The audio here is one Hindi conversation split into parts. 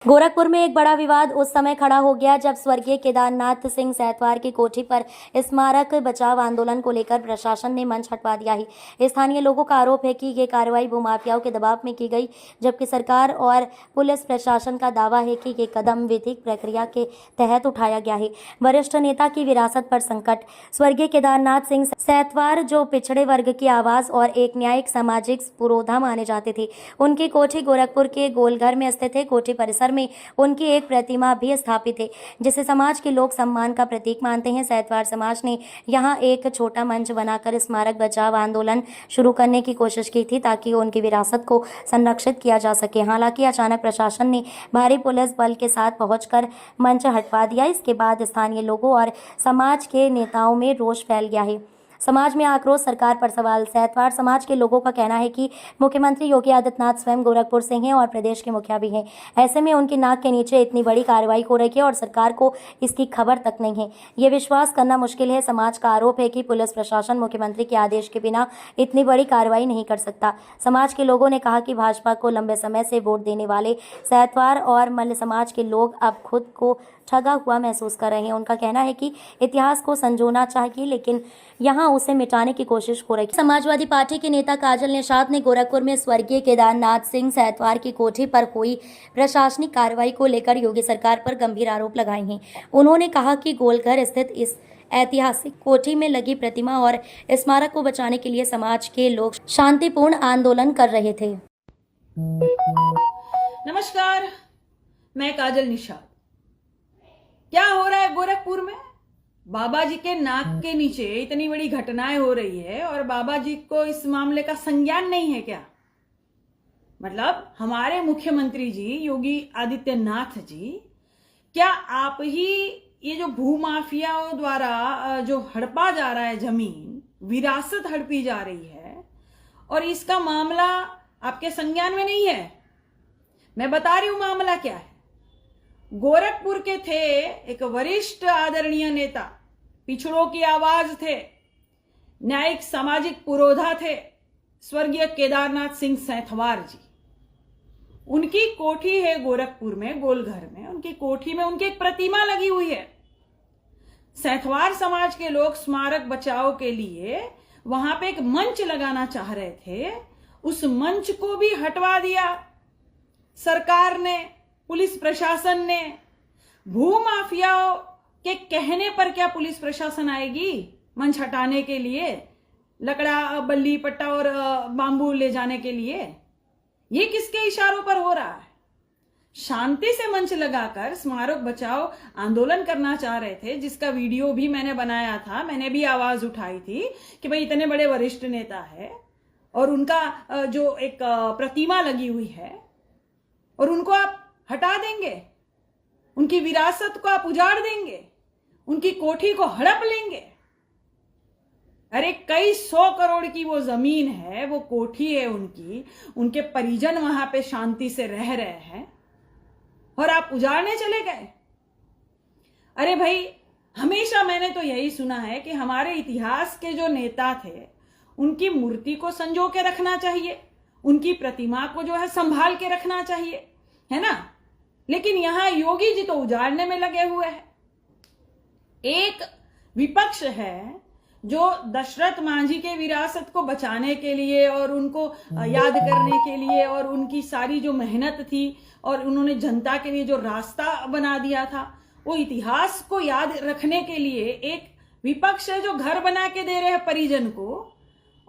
गोरखपुर में एक बड़ा विवाद उस समय खड़ा हो गया जब स्वर्गीय केदारनाथ सिंह सैतवार की कोठी पर स्मारक बचाव आंदोलन को लेकर प्रशासन ने मंच हटवा दिया है। स्थानीय लोगों का आरोप है कि ये कार्रवाई भूमाफियाओं के दबाव में की गई, जबकि सरकार और पुलिस प्रशासन का दावा है कि ये कदम विधिक प्रक्रिया के तहत उठाया गया है। वरिष्ठ नेता की विरासत पर संकट। स्वर्गीय केदारनाथ सिंह सैतवार, जो पिछड़े वर्ग की आवाज और एक न्यायिक सामाजिक पुरोधा माने जाते थे, उनकी कोठी गोरखपुर के गोलघर में स्थित है। कोठी परिसर में उनकी एक प्रतिमा भी स्थापित है, जिसे समाज के लोग सम्मान का प्रतीक मानते हैं। सैतवार समाज ने यहां एक छोटा मंच बनाकर स्मारक बचाव आंदोलन शुरू करने की कोशिश की थी, ताकि उनकी विरासत को संरक्षित किया जा सके। हालांकि अचानक प्रशासन ने भारी पुलिस बल के साथ पहुंचकर मंच हटवा दिया। इसके बाद स्थानीय लोगों और समाज के नेताओं में रोष फैल गया है। समाज में आक्रोश, सरकार पर सवाल। सैतवार समाज के लोगों का कहना है कि मुख्यमंत्री योगी आदित्यनाथ स्वयं गोरखपुर से हैं और प्रदेश के मुखिया भी हैं। ऐसे में उनकी नाक के नीचे इतनी बड़ी कार्रवाई हो रही है और सरकार को इसकी खबर तक नहीं है। ये विश्वास करना मुश्किल है। समाज का आरोप है कि पुलिस प्रशासन मुख्यमंत्री के आदेश के बिना इतनी बड़ी कार्रवाई नहीं कर सकता। समाज के लोगों ने कहा कि भाजपा को लंबे समय से वोट देने वाले सैतवार और मल्ल समाज के लोग अब खुद को ठगा हुआ महसूस कर रहे हैं। उनका कहना है कि इतिहास को संजोना चाहिए, लेकिन यहाँ उसे मिटाने की कोशिश हो रही है। समाजवादी पार्टी के नेता काजल निषाद ने गोरखपुर में स्वर्गीय केदारनाथ सिंह सैतवार की कोठी पर हुई प्रशासनिक कार्रवाई को लेकर योगी सरकार पर गंभीर आरोप लगाए हैं। उन्होंने कहा कि गोलघर स्थित इस ऐतिहासिक कोठी में लगी प्रतिमा और स्मारक को बचाने के लिए समाज के लोग शांतिपूर्ण आंदोलन कर रहे थे। नमस्कार, मैं काजल निषाद। क्या हो रहा है गोरखपुर में? बाबा जी के नाक के नीचे इतनी बड़ी घटनाएं हो रही है और बाबा जी को इस मामले का संज्ञान नहीं है क्या? मतलब हमारे मुख्यमंत्री जी योगी आदित्यनाथ जी, क्या आप ही ये जो भूमाफियाओं द्वारा जो हड़पा जा रहा है जमीन, विरासत हड़पी जा रही है और इसका मामला आपके संज्ञान में नहीं है? मैं बता रही हूं मामला क्या है। गोरखपुर के थे एक वरिष्ठ आदरणीय नेता, पिछड़ों की आवाज थे, न्यायिक सामाजिक पुरोधा थे, स्वर्गीय केदारनाथ सिंह सैतवार जी। उनकी कोठी है गोरखपुर में, गोलघर में। उनकी कोठी में उनकी एक प्रतिमा लगी हुई है। सैतवार समाज के लोग स्मारक बचाओ के लिए वहां पे एक मंच लगाना चाह रहे थे। उस मंच को भी हटवा दिया सरकार ने, पुलिस प्रशासन ने। भूमाफियाओं के कहने पर क्या पुलिस प्रशासन आएगी मंच हटाने के लिए, लकड़ा, बल्ली, पट्टा और बांबू ले जाने के लिए? ये किसके इशारों पर हो रहा है? शांति से मंच लगाकर स्मारक बचाओ आंदोलन करना चाह रहे थे, जिसका वीडियो भी मैंने बनाया था। मैंने भी आवाज उठाई थी कि भाई इतने बड़े वरिष्ठ नेता है और उनका जो एक प्रतिमा लगी हुई है और उनको आप हटा देंगे, उनकी विरासत को आप उजाड़ देंगे, उनकी कोठी को हड़प लेंगे। अरे कई 100 करोड़ की वो जमीन है, वो कोठी है उनकी, उनके परिजन वहां पे शांति से रह रहे हैं और आप उजाड़ने चले गए। अरे भाई, हमेशा मैंने तो यही सुना है कि हमारे इतिहास के जो नेता थे उनकी मूर्ति को संजो के रखना चाहिए, उनकी प्रतिमा को जो है संभाल के रखना चाहिए, है ना? लेकिन यहां योगी जी तो उजाड़ने में लगे हुए हैं। एक विपक्ष है जो दशरथ मांझी के विरासत को बचाने के लिए और उनको याद करने के लिए और उनकी सारी जो मेहनत थी और उन्होंने जनता के लिए जो रास्ता बना दिया था, वो इतिहास को याद रखने के लिए एक विपक्ष है जो घर बना के दे रहे हैं परिजन को,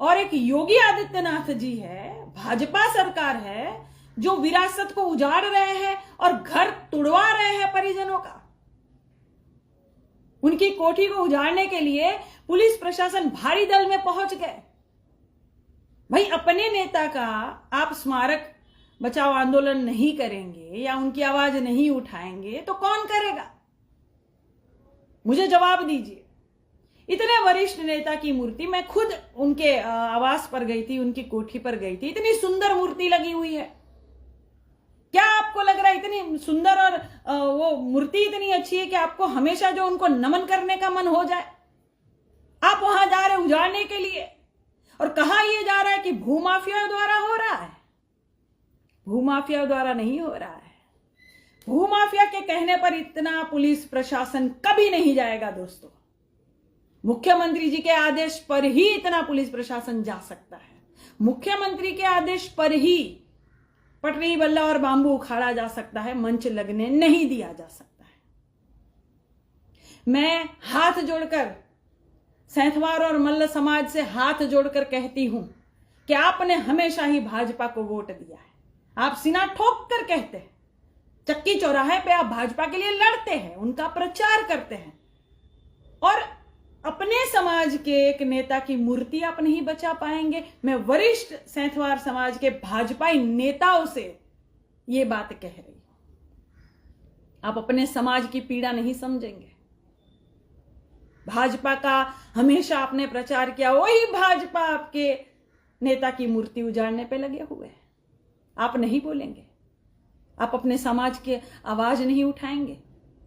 और एक योगी आदित्यनाथ जी है, भाजपा सरकार है, जो विरासत को उजाड़ रहे हैं और घर तुड़वा रहे हैं परिजनों का। उनकी कोठी को उजाड़ने के लिए पुलिस प्रशासन भारी दल में पहुंच गए। भाई, अपने नेता का आप स्मारक बचाओ आंदोलन नहीं करेंगे या उनकी आवाज नहीं उठाएंगे तो कौन करेगा? मुझे जवाब दीजिए। इतने वरिष्ठ नेता की मूर्ति, मैं खुद उनके आवास पर गई थी, उनकी कोठी पर गई थी, इतनी सुंदर मूर्ति लगी हुई है। क्या आपको लग रहा है इतनी सुंदर और वो मूर्ति इतनी अच्छी है कि आपको हमेशा जो उनको नमन करने का मन हो जाए? आप वहां जा रहे उजाड़ने के लिए, और कहा यह जा रहा है कि भूमाफिया द्वारा हो रहा है। भूमाफिया द्वारा नहीं हो रहा है, भूमाफिया के कहने पर इतना पुलिस प्रशासन कभी नहीं जाएगा दोस्तों। मुख्यमंत्री जी के आदेश पर ही इतना पुलिस प्रशासन जा सकता है। मुख्यमंत्री के आदेश पर ही पटरी बल्ला और बांबू उखाड़ा जा सकता है, मंच लगने नहीं दिया जा सकता है। मैं हाथ जोड़कर सैंथवार और मल्ल समाज से हाथ जोड़कर कहती हूं कि आपने हमेशा ही भाजपा को वोट दिया है। आप सीना ठोक कर कहते हैं, चक्की चौराहे पे आप भाजपा के लिए लड़ते हैं, उनका प्रचार करते हैं, और अपने समाज के एक नेता की मूर्ति आप नहीं बचा पाएंगे। मैं वरिष्ठ सैंथवार समाज के भाजपाई नेताओं से ये बात कह रही हूं। आप अपने समाज की पीड़ा नहीं समझेंगे। भाजपा का हमेशा आपने प्रचार किया, वही भाजपा आपके नेता की मूर्ति उजाड़ने पे लगे हुए हैं। आप नहीं बोलेंगे, आप अपने समाज की आवाज नहीं उठाएंगे,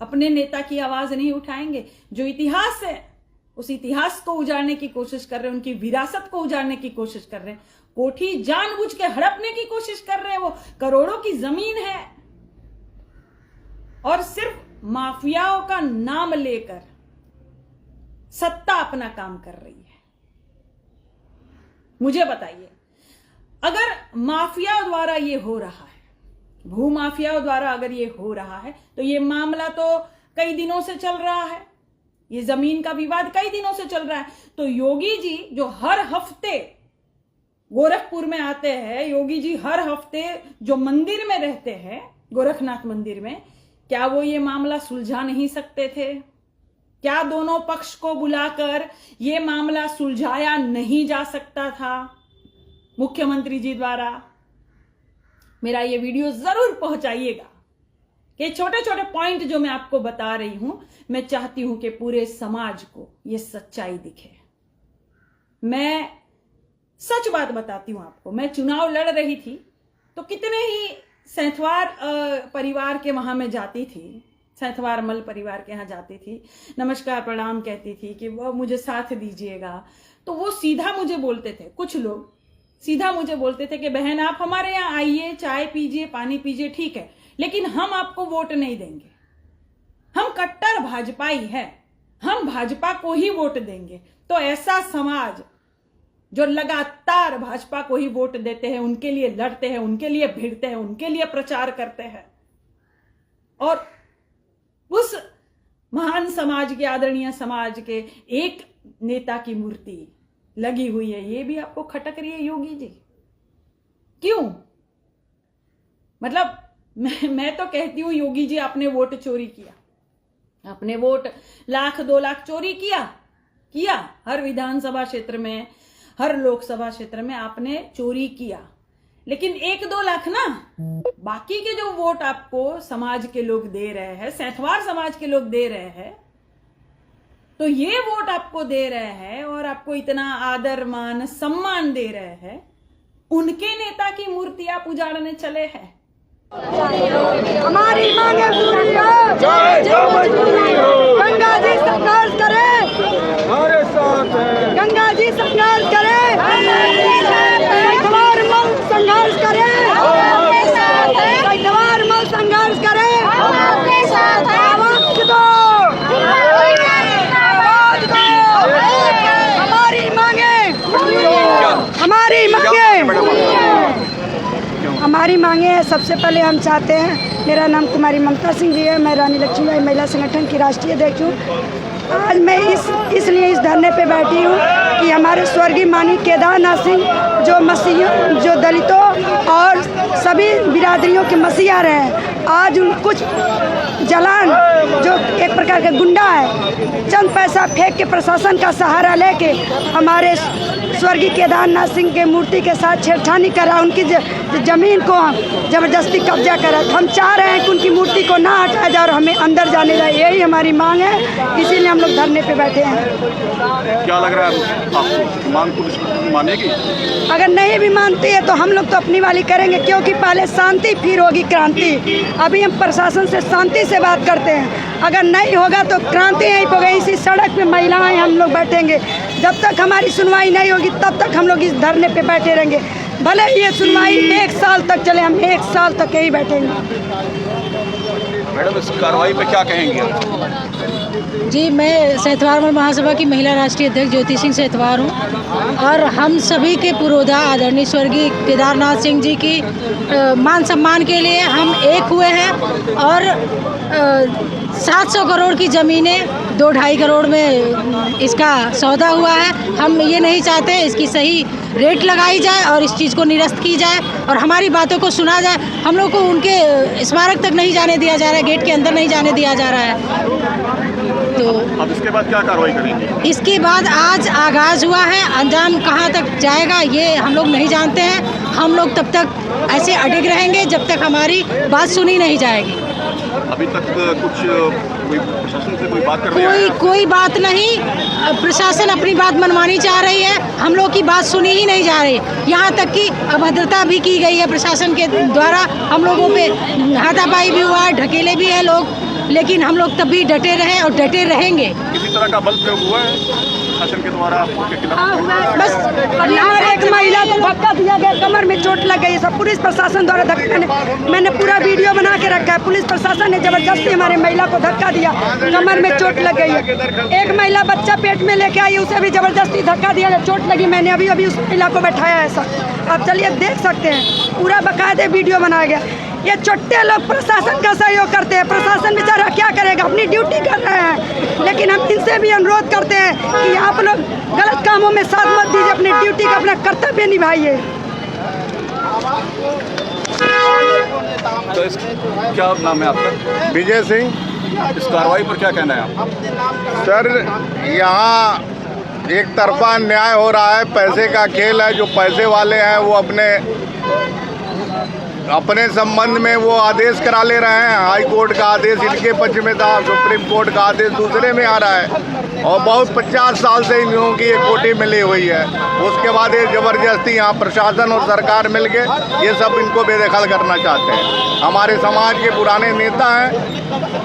अपने नेता की आवाज नहीं उठाएंगे। जो इतिहास है उस इतिहास को उजाड़ने की कोशिश कर रहे हैं, उनकी विरासत को उजाड़ने की कोशिश कर रहे हैं। कोठी जानबूझ के हड़पने की कोशिश कर रहे हैं। वो करोड़ों की जमीन है और सिर्फ माफियाओं का नाम लेकर सत्ता अपना काम कर रही है। मुझे बताइए, अगर माफियाओं द्वारा ये हो रहा है, भूमाफियाओं द्वारा अगर ये हो रहा है, तो ये मामला तो कई दिनों से चल रहा है, ये जमीन का विवाद कई दिनों से चल रहा है। तो योगी जी जो हर हफ्ते गोरखपुर में आते हैं, योगी जी हर हफ्ते जो मंदिर में रहते हैं, गोरखनाथ मंदिर में, क्या वो ये मामला सुलझा नहीं सकते थे? क्या दोनों पक्ष को बुलाकर ये मामला सुलझाया नहीं जा सकता था मुख्यमंत्री जी द्वारा? मेरा ये वीडियो जरूर पहुंचाइएगा कि छोटे छोटे पॉइंट जो मैं आपको बता रही हूं, मैं चाहती हूं कि पूरे समाज को ये सच्चाई दिखे। मैं सच बात बताती हूं आपको। मैं चुनाव लड़ रही थी तो कितने ही सैंथवार परिवार के वहां मैं जाती थी, सैंथवार मल परिवार के यहाँ जाती थी, नमस्कार प्रणाम कहती थी कि वो मुझे साथ दीजिएगा। तो वो सीधा मुझे बोलते थे, कुछ लोग सीधा मुझे बोलते थे कि बहन आप हमारे यहाँ आइए, चाय पीजिए, पानी पीजिए, ठीक है, लेकिन हम आपको वोट नहीं देंगे। हम कट्टर भाजपाई हैं, हम भाजपा को ही वोट देंगे। तो ऐसा समाज जो लगातार भाजपा को ही वोट देते हैं, उनके लिए लड़ते हैं, उनके लिए भिड़ते हैं, उनके लिए प्रचार करते हैं, और उस महान समाज के, आदरणीय समाज के एक नेता की मूर्ति लगी हुई है, ये भी आपको खटक रही है योगी जी? क्यों? मतलब मैं तो कहती हूं योगी जी, आपने वोट चोरी किया, आपने वोट 1,00,000 2,00,000 चोरी किया हर विधानसभा क्षेत्र में, हर लोकसभा क्षेत्र में आपने चोरी किया। लेकिन 1-2 लाख ना, बाकी के जो वोट आपको समाज के लोग दे रहे हैं, सैंथवार समाज के लोग दे रहे हैं, तो ये वोट आपको दे रहे हैं और आपको इतना आदर मान सम्मान दे रहे हैं, उनके नेता की मूर्ति आप उजाड़ने चले हैं। हमारी मांगे पूरी हो, जो मजबूरी हो, गंगा जी संघर्ष करे, हमारे साथ है, गंगा जी संघर्ष करे, सैंथवार मल संघर्ष करे, आपके साथ है, सैंथवार मल संघर्ष करे, आपके साथ है, आवाज दो, आवाज दो, हमारी मांगे है। सबसे पहले हम चाहते हैं, मेरा नाम कुमारी ममता सिंह जी है, मैं रानी लक्ष्मीबाई महिला संगठन की राष्ट्रीय अध्यक्ष हूँ। आज मैं इसलिए इस धरने पे बैठी हूँ कि हमारे स्वर्गीय माननीय केदारनाथ सिंह जो मसीहियों, जो दलितों और सभी बिरादरियों के मसीहा रहे हैं, आज उन कुछ जलान जो एक प्रकार का गुंडा है, चंद पैसा फेंक के प्रशासन का सहारा लेके हमारे स्वर्गीय केदारनाथ सिंह के मूर्ति के साथ छेड़छानी करा, उनकी जमीन को जबरदस्ती कब्जा करा। हम चाह रहे हैं कि उनकी मूर्ति को ना हटाया जाए और हमें अंदर जाने जाए, यही हमारी मांग है, इसीलिए हम लोग धरने पे बैठे हैं। क्या लग रहा है आपको, मांग पुलिस मानेगी? अगर नहीं भी मानती है तो हम लोग तो अपनी वाली करेंगे, क्योंकि पहले शांति फिर होगी क्रांति। अभी हम प्रशासन से शांति से बात करते हैं, अगर नहीं होगा तो क्रांति यहीं पर होगी। इसी सड़क पे महिलाएं हम लोग बैठेंगे, जब तक हमारी सुनवाई नहीं होगी तब तक हम लोग इस धरने पे बैठे रहेंगे। भले ये सुनवाई 1 साल तक चले, हम 1 साल तक यहीं बैठेंगे। मैडम इस कार्रवाई पे क्या कहेंगे आप? जी, मैं सहतवार महासभा की महिला राष्ट्रीय अध्यक्ष ज्योति सिंह सहतवार हूँ और हम सभी के पुरोधा आदरणीय स्वर्गीय केदारनाथ सिंह जी की मान सम्मान के लिए हम एक हुए हैं और 700 करोड़ की ज़मीनें 2-2.5 करोड़ में इसका सौदा हुआ है। हम ये नहीं चाहते, इसकी सही रेट लगाई जाए और इस चीज़ को निरस्त की जाए और हमारी बातों को सुना जाए। हम लोग को उनके स्मारक तक नहीं जाने दिया जा रहा है, गेट के अंदर नहीं जाने दिया जा रहा है। तो अब इसके बाद क्या कार्रवाई करेंगे? इसके बाद आज आगाज़ हुआ है, अंजाम कहाँ तक जाएगा ये हम लोग नहीं जानते हैं। हम लोग तब तक ऐसे अडिग रहेंगे जब तक हमारी बात सुनी नहीं जाएगी। अभी तक कुछ कोई प्रशासन से कोई बात कर रही है? कोई बात नहीं। प्रशासन अपनी बात मनवानी चाह रही है, हम लोग की बात सुनी ही नहीं जा रही। यहाँ तक कि अभद्रता भी की गई है प्रशासन के द्वारा, हम लोगों पे हाथापाई भी हुआ है, ढकेले भी है लोग, लेकिन हम लोग तब भी डटे रहे और डटे रहेंगे। किसी तरह का बल प्रयोग हुआ है प्रशासन के द्वारा उनके खिलाफ? बस यहाँ एक महिला को धक्का दिया गया, कमर में चोट लग गई। सब पुलिस प्रशासन द्वारा धक्का, मैंने पूरा वीडियो बना के रखा है। पुलिस प्रशासन ने जबरदस्ती हमारे महिला को धक्का दिया, कमर में चोट लग गई। एक महिला बच्चा पेट में लेके आई, उसे भी जबरदस्ती धक्का दिया, चोट लगी। मैंने अभी अभी उस महिला को बैठाया है सर। आप चलिए देख सकते हैं, पूरा बाकायदे वीडियो बनाया गया। ये छोटे लोग प्रशासन का सहयोग करते हैं। प्रशासन बेचारा क्या करेगा, अपनी ड्यूटी कर रहे हैं, लेकिन हम इनसे भी अनुरोध करते हैं कि आप लोग गलत कामों में साथ मत दीजिए, अपनी ड्यूटी का अपना कर्तव्य निभाइए। तो क्या नाम है आपका? विजय सिंह। इस कार्रवाई पर क्या कहना है आप? सर, यहाँ एक तरफा न्याय हो रहा है, पैसे का खेल है। जो पैसे वाले हैं वो अपने संबंध में वो आदेश करा ले रहे हैं। हाई कोर्ट का आदेश इनके पक्ष में था, सुप्रीम कोर्ट का आदेश दूसरे में आ रहा है और बहुत 50 साल से इन लोगों की एक कोठी मिली हुई है। उसके बाद ये ज़बरदस्ती यहाँ प्रशासन और सरकार मिल के ये सब इनको बेदखल करना चाहते हैं। हमारे समाज के पुराने नेता हैं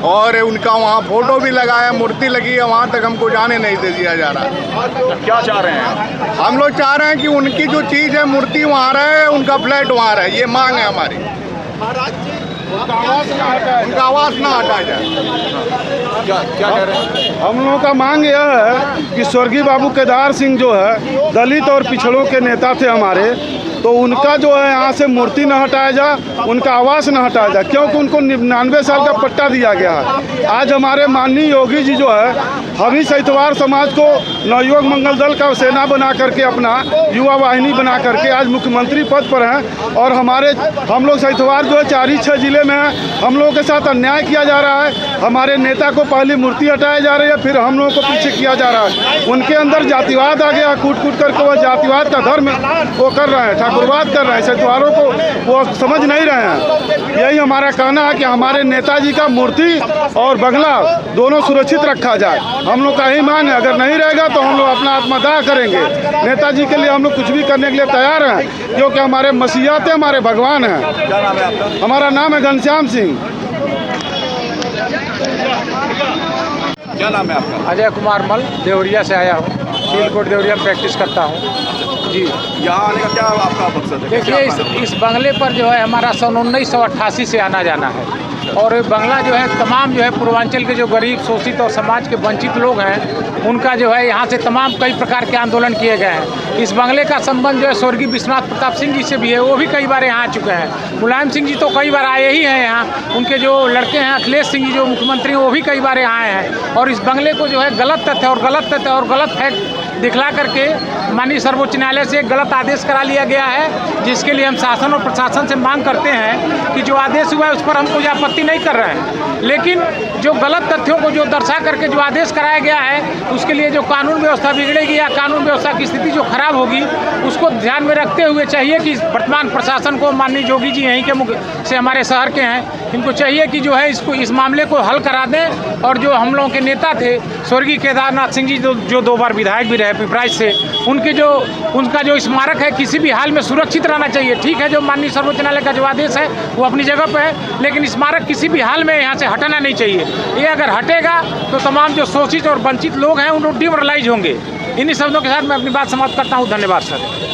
और उनका वहाँ फोटो भी लगा है, मूर्ति लगी है, वहाँ तक हमको जाने नहीं दे दिया जा रहा है। क्या चाह रहे हैं? हम लोग चाह रहे हैं कि उनकी जो चीज़ है, मूर्ति वहाँ रहे, उनका फ्लैट वहाँ रहे। ये मांग है हमारी। उनका आवाज़ ना हटाया जाए। क्या कह रहे हैं? हम लोगों का मांग यह है कि स्वर्गीय बाबू केदार सिंह जो है दलित और पिछड़ों के नेता थे हमारे, तो उनका जो है यहाँ से मूर्ति न हटाया जाए, उनका आवास न हटाया जाए, क्योंकि उनको 99 साल का पट्टा दिया गया है। आज हमारे माननीय योगी जी जो है हम ही सहतवार समाज को नवयुवक मंगल दल का सेना बना करके, अपना युवा वाहिनी बना करके आज मुख्यमंत्री पद पर हैं और हम लोग सहतवार जो है 4-6 जिले में हैं। हम लोगों के साथ अन्याय किया जा रहा है। हमारे नेता को पहले मूर्ति हटाई जा रही है, फिर हम लोगों को पीछे किया जा रहा है। उनके अंदर जातिवाद आ गया, कूट करके वह जातिवाद का धर्म वो कर रहे हैं, ठाकुरवाद कर रहे हैं। सहतवारों को वो समझ नहीं रहे हैं। यही हमारा कहना है कि हमारे नेताजी का मूर्ति और बंगला दोनों सुरक्षित रखा जाए। हम लोग का यही मांग है। अगर नहीं रहेगा तो हम लोग अपना आत्मदाह करेंगे। नेताजी के लिए हम लोग कुछ भी करने के लिए तैयार हैं, क्योंकि हमारे मसीहा थे, हमारे भगवान हैं। क्या नाम है आपका? हमारा नाम है घनश्याम सिंह। क्या नाम है आपका? अजय कुमार मल, देवरिया से आया हूँ। सीलकोट देवरिया में प्रैक्टिस करता हूँ जी। यहाँ आने का क्या आपका मकसद है? देखिए, इस बंगले पर जो है हमारा सन 1988 से आना जाना है और बंगला जो है तमाम जो है पूर्वांचल के जो गरीब, शोषित और समाज के वंचित लोग हैं, उनका जो है यहाँ से तमाम कई प्रकार के आंदोलन किए गए हैं। इस बंगले का संबंध जो है स्वर्गीय विश्वनाथ प्रताप सिंह जी से भी है, वो भी कई बार यहाँ आ चुके हैं। मुलायम सिंह जी तो कई बार आए ही हैं यहाँ। उनके जो लड़के हैं अखिलेश सिंह जी जो मुख्यमंत्री हैं, वो भी कई बार यहाँ आए हैं। और इस बंगले को जो है गलत तथ्य और गलत फैक्ट दिखला करके माननीय सर्वोच्च न्यायालय से एक गलत आदेश करा लिया गया है, जिसके लिए हम शासन और प्रशासन से मांग करते हैं कि जो आदेश हुआ है उस पर हम कोई आपत्ति नहीं कर रहे हैं, लेकिन जो गलत तथ्यों को जो दर्शा करके जो आदेश कराया गया है, उसके लिए जो कानून व्यवस्था बिगड़ेगी या कानून व्यवस्था की स्थिति जो खराब होगी, उसको ध्यान में रखते हुए चाहिए कि वर्तमान प्रशासन को, माननीय योगी जी यहीं के मुख्य से हमारे शहर के हैं, इनको चाहिए कि जो है इस मामले को हल करा दें। और जो हम लोगों के नेता थे स्वर्गीय केदारनाथ सिंह जी जो 2 बार विधायक भी रहे पिपराइच से, उनका जो स्मारक है किसी भी हाल में सुरक्षित रहना चाहिए। ठीक है, जो माननीय सर्वोच्च न्यायालय का जो आदेश है वो अपनी जगह पर है, लेकिन स्मारक किसी भी हाल में यहाँ से हटाना नहीं चाहिए। ये अगर हटेगा तो तमाम जो शोषित और वंचित लोग हैं उनको डिमोरलाइज होंगे। इन्हीं शब्दों के साथ मैं अपनी बात समाप्त करता हूँ। धन्यवाद सर।